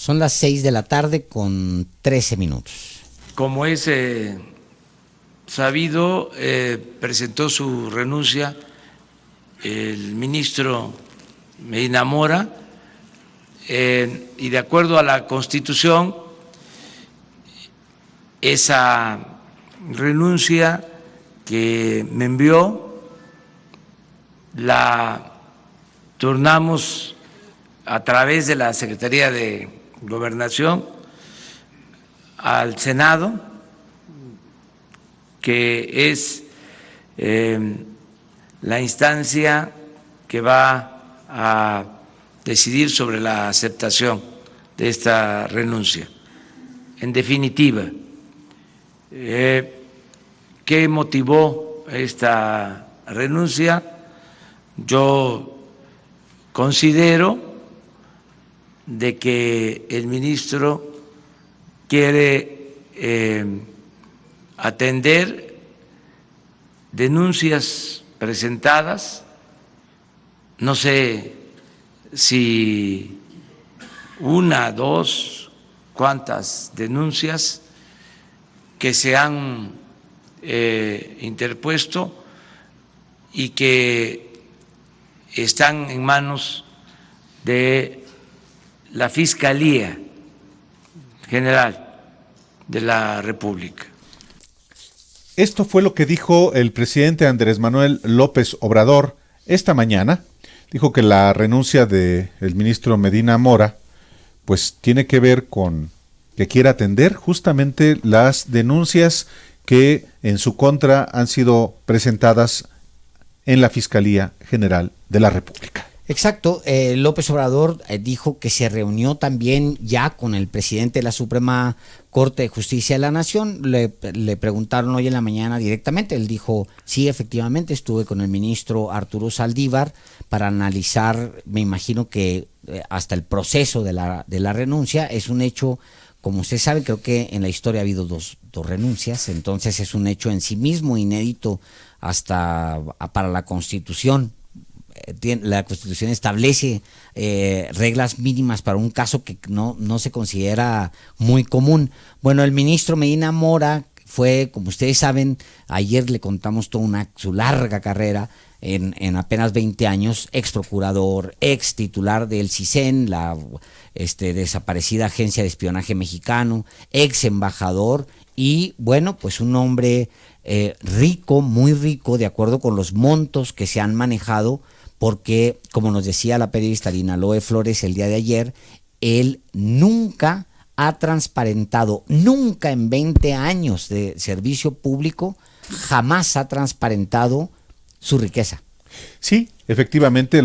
Son las 6 de la tarde con 13 minutos. Como es sabido, presentó su renuncia el ministro Medina Mora y de acuerdo a la Constitución, esa renuncia que me envió la turnamos a través de la Secretaría de Gobernación al Senado, que es la instancia que va a decidir sobre la aceptación de esta renuncia. En definitiva, ¿qué motivó esta renuncia? Yo considero de que el ministro quiere atender denuncias presentadas, no sé si una, dos, cuántas denuncias que se han interpuesto y que están en manos de la Fiscalía General de la República. Esto fue lo que dijo el presidente Andrés Manuel López Obrador esta mañana. Dijo que la renuncia del ministro Medina Mora pues tiene que ver con que quiere atender justamente las denuncias que en su contra han sido presentadas en la Fiscalía General de la República. Exacto, López Obrador dijo que se reunió también ya con el presidente de la Suprema Corte de Justicia de la Nación. Le preguntaron hoy en la mañana directamente, él dijo, sí, efectivamente estuve con el ministro Arturo Saldívar para analizar, me imagino que hasta el proceso de la renuncia. Es un hecho, como usted sabe, creo que en la historia ha habido dos renuncias, entonces es un hecho en sí mismo inédito hasta para la Constitución. La Constitución establece reglas mínimas para un caso que no se considera muy común. Bueno, el ministro Medina Mora fue, como ustedes saben, ayer le contamos toda su larga carrera en apenas 20 años, ex procurador, ex titular del CISEN, la desaparecida Agencia de Espionaje Mexicano, ex embajador y, bueno, pues un hombre rico, muy rico, de acuerdo con los montos que se han manejado, porque, como nos decía la periodista Linaloe Flores el día de ayer, él nunca ha transparentado, nunca en 20 años de servicio público, jamás ha transparentado su riqueza. Sí, efectivamente,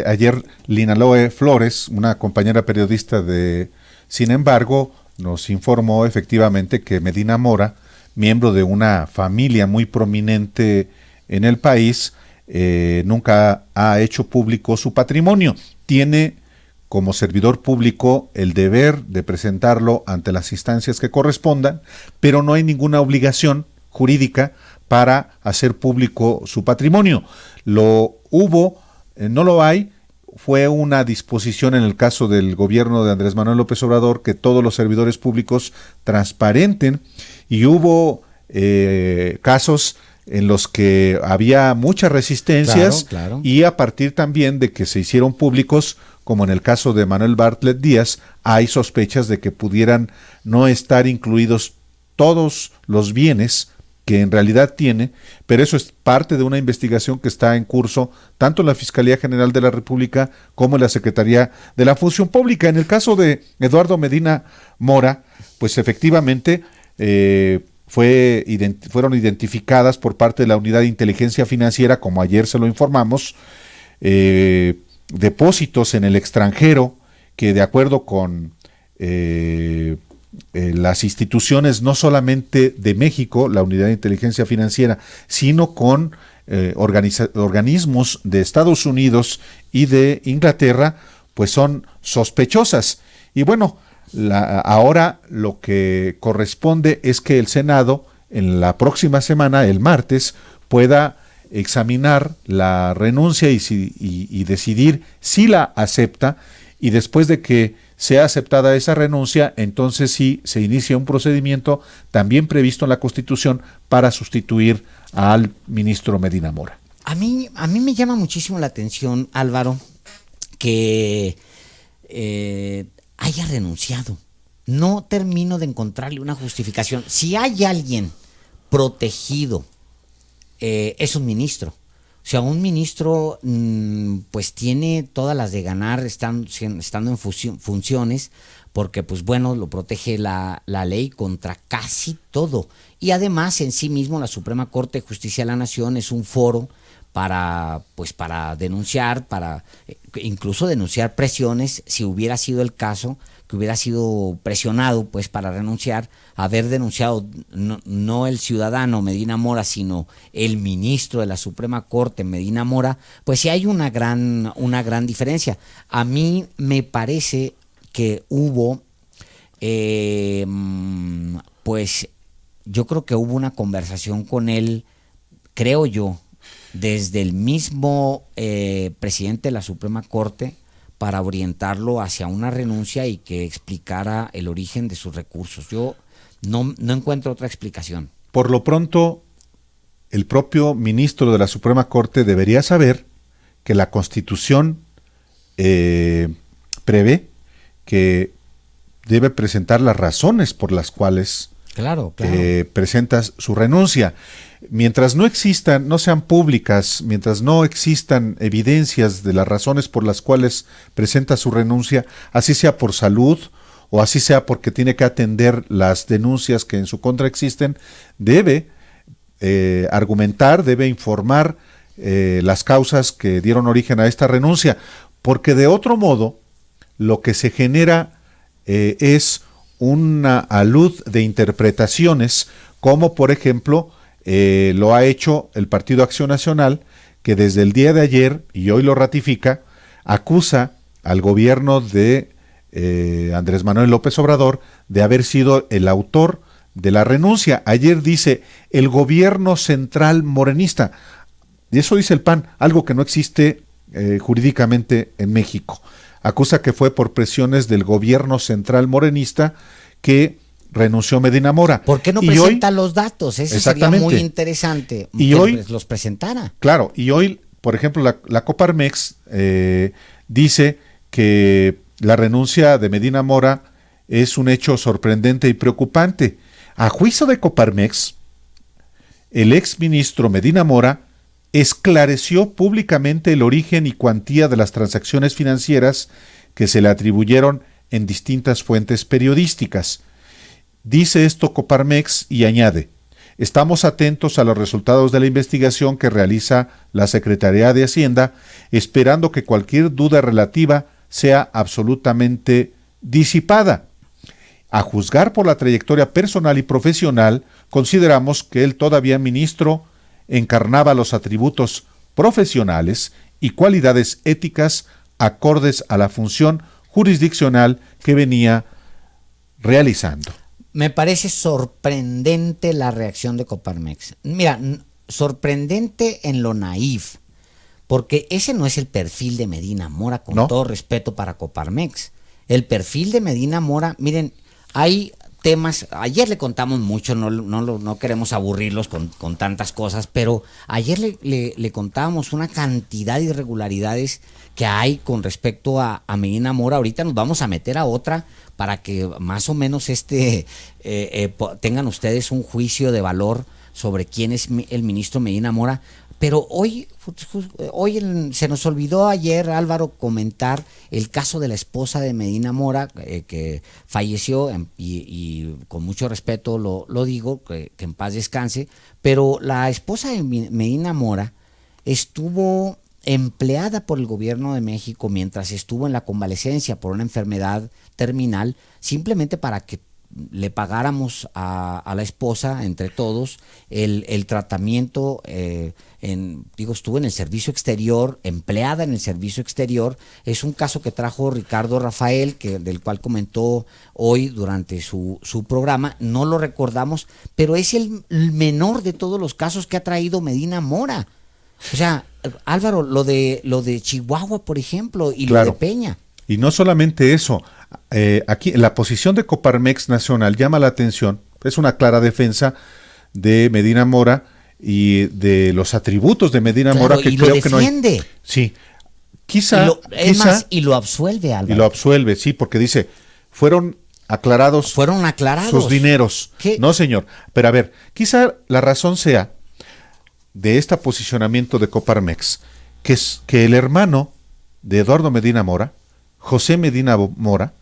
ayer Linaloe Flores, una compañera periodista de Sin embargo, nos informó efectivamente que Medina Mora, miembro de una familia muy prominente en el país, nunca ha hecho público su patrimonio. Tiene como servidor público el deber de presentarlo ante las instancias que correspondan, pero no hay ninguna obligación jurídica para hacer público su patrimonio. Lo hubo, no lo hay, fue una disposición en el caso del gobierno de Andrés Manuel López Obrador que todos los servidores públicos transparenten, y hubo casos en los que había muchas resistencias, claro. Y a partir también de que se hicieron públicos, como en el caso de Manuel Bartlett Díaz, hay sospechas de que pudieran no estar incluidos todos los bienes que en realidad tiene, pero eso es parte de una investigación que está en curso tanto en la Fiscalía General de la República como en la Secretaría de la Función Pública. En el caso de Eduardo Medina Mora, pues efectivamente fueron identificadas por parte de la Unidad de Inteligencia Financiera, como ayer se lo informamos, depósitos en el extranjero que, de acuerdo con las instituciones no solamente de México, la Unidad de Inteligencia Financiera, sino con organismos de Estados Unidos y de Inglaterra, pues son sospechosas. Y bueno, ahora lo que corresponde es que el Senado en la próxima semana, el martes, pueda examinar la renuncia y decidir si la acepta, y después de que sea aceptada esa renuncia, entonces sí se inicia un procedimiento también previsto en la Constitución para sustituir al ministro Medina Mora. A mí me llama muchísimo la atención, Álvaro, que haya renunciado. No termino de encontrarle una justificación. Si hay alguien protegido, es un ministro. O sea, un ministro pues tiene todas las de ganar estando en funciones, porque pues bueno, lo protege la ley contra casi todo. Y además en sí mismo la Suprema Corte de Justicia de la Nación es un foro para denunciar, para incluso denunciar presiones, si hubiera sido el caso, que hubiera sido presionado pues para renunciar, haber denunciado no el ciudadano Medina Mora, sino el ministro de la Suprema Corte, Medina Mora, pues sí hay una gran diferencia. A mí me parece que hubo, pues yo creo que hubo una conversación con él, creo yo, desde el mismo presidente de la Suprema Corte, para orientarlo hacia una renuncia y que explicara el origen de sus recursos. Yo no encuentro otra explicación. Por lo pronto, el propio ministro de la Suprema Corte debería saber que la Constitución prevé que debe presentar las razones por las cuales presentas su renuncia. Mientras no existan, no sean públicas, mientras no existan evidencias de las razones por las cuales presenta su renuncia, así sea por salud o así sea porque tiene que atender las denuncias que en su contra existen, debe argumentar, debe informar las causas que dieron origen a esta renuncia, porque de otro modo lo que se genera es una alud de interpretaciones, como por ejemplo lo ha hecho el Partido Acción Nacional, que desde el día de ayer, y hoy lo ratifica, acusa al gobierno de Andrés Manuel López Obrador de haber sido el autor de la renuncia. Ayer dice el gobierno central morenista, y eso dice el PAN, algo que no existe jurídicamente en México. Acusa que fue por presiones del gobierno central morenista que renunció Medina Mora. ¿Por qué no presenta los datos? Eso sería muy interesante, y que hoy los presentara. Claro, y hoy, por ejemplo, la Coparmex dice que la renuncia de Medina Mora es un hecho sorprendente y preocupante. A juicio de Coparmex, el exministro Medina Mora esclareció públicamente el origen y cuantía de las transacciones financieras que se le atribuyeron en distintas fuentes periodísticas. Dice esto Coparmex y añade: estamos atentos a los resultados de la investigación que realiza la Secretaría de Hacienda, esperando que cualquier duda relativa sea absolutamente disipada. A juzgar por la trayectoria personal y profesional, consideramos que el todavía ministro encarnaba los atributos profesionales y cualidades éticas acordes a la función jurisdiccional que venía realizando. Me parece sorprendente la reacción de Coparmex. Mira, sorprendente en lo naif, porque ese no es el perfil de Medina Mora, con todo respeto para Coparmex. El perfil de Medina Mora, miren, hay temas, ayer le contamos mucho, no queremos aburrirlos con tantas cosas, pero ayer le contábamos una cantidad de irregularidades que hay con respecto a Medina Mora. Ahorita nos vamos a meter a otra para que más o menos tengan ustedes un juicio de valor sobre quién es el ministro Medina Mora. Pero hoy se nos olvidó ayer, Álvaro, comentar el caso de la esposa de Medina Mora, que falleció, y con mucho respeto lo digo, que en paz descanse, pero la esposa de Medina Mora estuvo empleada por el gobierno de México mientras estuvo en la convalecencia por una enfermedad terminal, simplemente para que le pagáramos a la esposa, entre todos, el tratamiento. Estuvo en el servicio exterior, empleada en el servicio exterior. Es un caso que trajo Ricardo Rafael, del cual comentó hoy durante su programa. No lo recordamos, pero es el menor de todos los casos que ha traído Medina Mora. O sea, Álvaro, lo de Chihuahua, por ejemplo, y claro, lo de Peña. Y no solamente eso, Aquí la posición de Coparmex Nacional llama la atención, es una clara defensa de Medina Mora y de los atributos de Medina Mora, que y creo lo que no hay. defiende. Sí, quizá, y lo absuelve, Álvaro. y lo absuelve, sí, porque dice, fueron aclarados sus dineros. ¿Qué? No, señor. Pero a ver, quizá la razón sea de este posicionamiento de Coparmex, que el hermano de Eduardo Medina Mora, José Medina Mora,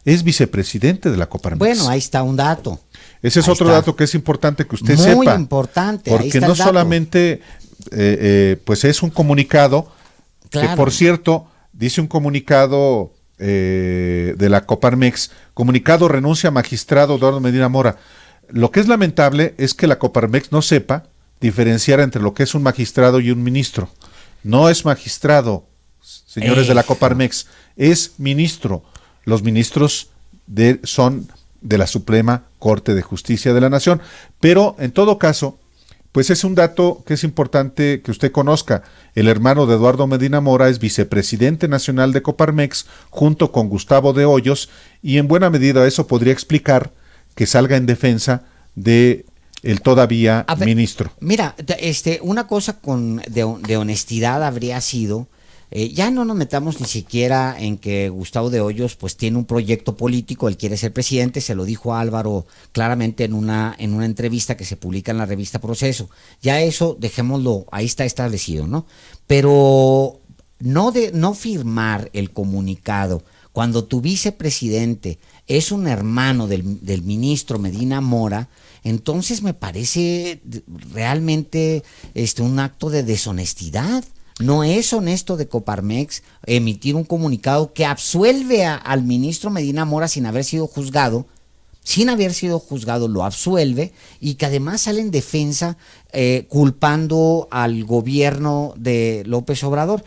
es vicepresidente de la Coparmex. Bueno, ahí está un dato. Ese es Ahí otro está. dato que es importante que usted Muy sepa. Muy importante. Porque ahí está no el dato. solamente, pues es un comunicado, Claro. que por cierto, dice un comunicado de la Coparmex, comunicado renuncia magistrado Eduardo Medina Mora. Lo que es lamentable es que la Coparmex no sepa diferenciar entre lo que es un magistrado y un ministro. No es magistrado, señores de la Coparmex, es ministro. Los ministros son de la Suprema Corte de Justicia de la Nación. Pero en todo caso, pues es un dato que es importante que usted conozca. El hermano de Eduardo Medina Mora es vicepresidente nacional de Coparmex junto con Gustavo de Hoyos, y en buena medida eso podría explicar que salga en defensa de el todavía ministro. Mira, una cosa de honestidad habría sido, ya no nos metamos ni siquiera en que Gustavo de Hoyos pues tiene un proyecto político, él quiere ser presidente, se lo dijo a Álvaro claramente en una entrevista que se publica en la revista Proceso. Ya eso dejémoslo, ahí está establecido, ¿no? Pero no firmar el comunicado cuando tu vicepresidente es un hermano del ministro Medina Mora, entonces me parece realmente un acto de deshonestidad. No es honesto de Coparmex emitir un comunicado que absuelve al ministro Medina Mora sin haber sido juzgado. Sin haber sido juzgado lo absuelve, y que además sale en defensa culpando al gobierno de López Obrador.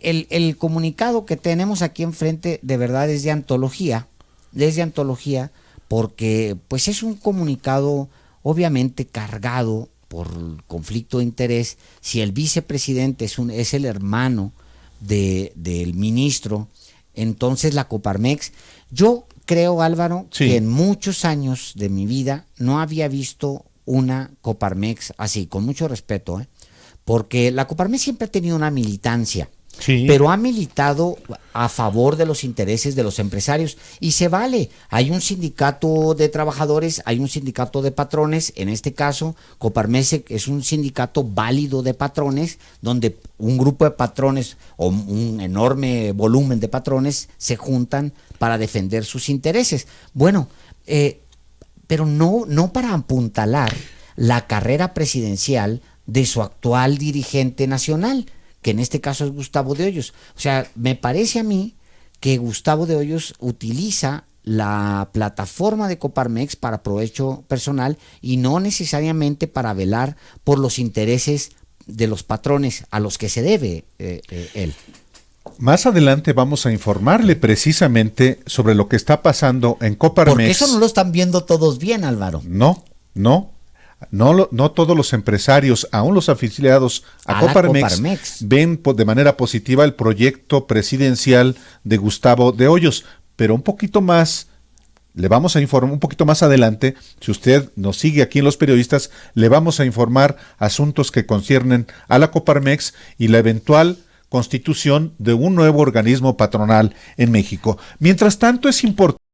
El comunicado que tenemos aquí enfrente de verdad es de antología, porque pues es un comunicado obviamente cargado por conflicto de interés. Si el vicepresidente es el hermano del ministro, entonces la Coparmex, yo creo, Álvaro, que en muchos años de mi vida no había visto una Coparmex así, con mucho respeto, porque la Coparmex siempre ha tenido una militancia. Sí. Pero ha militado a favor de los intereses de los empresarios, y se vale. Hay un sindicato de trabajadores, hay un sindicato de patrones. En este caso, Coparmex es un sindicato válido de patrones, donde un grupo de patrones o un enorme volumen de patrones se juntan para defender sus intereses. Bueno, pero no para apuntalar la carrera presidencial de su actual dirigente nacional, que en este caso es Gustavo de Hoyos. O sea, me parece a mí que Gustavo de Hoyos utiliza la plataforma de Coparmex para provecho personal y no necesariamente para velar por los intereses de los patrones a los que se debe él. Más adelante vamos a informarle precisamente sobre lo que está pasando en Coparmex. Porque eso no lo están viendo todos bien, Álvaro. No todos los empresarios, aún los afiliados a Coparmex, ven de manera positiva el proyecto presidencial de Gustavo de Hoyos, pero un poquito más, le vamos a informar un poquito más adelante. Si usted nos sigue aquí en Los Periodistas, le vamos a informar asuntos que conciernen a la Coparmex y la eventual constitución de un nuevo organismo patronal en México. Mientras tanto, es importante